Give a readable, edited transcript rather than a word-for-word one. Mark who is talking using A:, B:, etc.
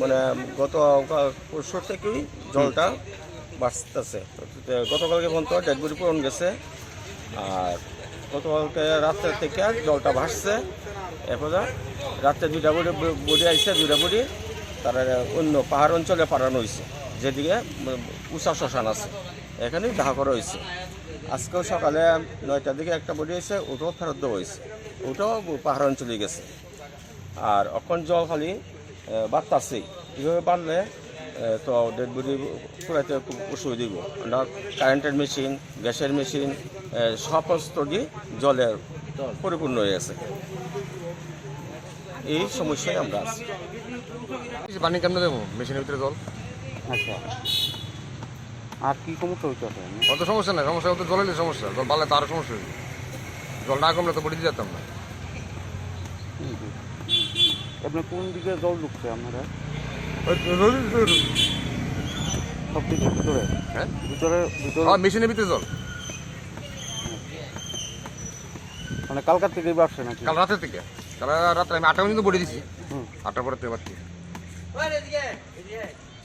A: মানে গত পরশু থেকেই জলটা বাড়তেছে। গতকালকে পর্যন্ত ডেড বডি পূরণ গেছে, আর গতকালকে রাত্রে থেকে জলটা ভাসছে। এরপর রাত্রে দুইটা বডি আসছে, দুইটা বডি তারা অন্য পাহাড় অঞ্চলে পাঠানো হয়েছে, যেদিকে উষা শ্মশান আছে, এখানেই দাহ করা হয়েছে। আজকেও সকালে 9টার দিকে একটা বডি এসে, ওটাও ফেরত দেওয়া হয়েছে, ওটাও পাহাড় অঞ্চলে গেছে। আর এখন জল খালি বাড়তাছেই, কীভাবে বাড়লে তো ডেড বডি পুরাইতে খুব অসুবিধা দিব। আমরা কারেন্টের মেশিন, গ্যাসের মেশিন সমস্ত দিয়ে জলে পরিপূর্ণ হয়ে গেছে। এই সমস্যায় আমরা আছি।
B: পানি কেমন দেবো মেশিনের ভিতরে জল?
C: আচ্ছা, আর কি সমস্যা হচ্ছে?
B: অত সমস্যা নাই, সমস্যা হতো জলের সমস্যা, জল বাড়লে তো আরও সমস্যা হয়েছে। জল না কমলে তো বডি দিয়ে যেতাম না।
C: আপনার কোন দিকে জল ঢুকছে আপনারা? সব দিকে ভিতরে?
B: হ্যাঁ,
C: ভিতরে ভিতরে
B: মেশিনের ভিতরে জল
C: মানে কালকার থেকেই বাড়ছে নাকি?
B: কাল রাতের থেকে, কাল রাত্রে আমি 8টা পর্যন্ত বডি দিছি, 8টার পরে তো এবার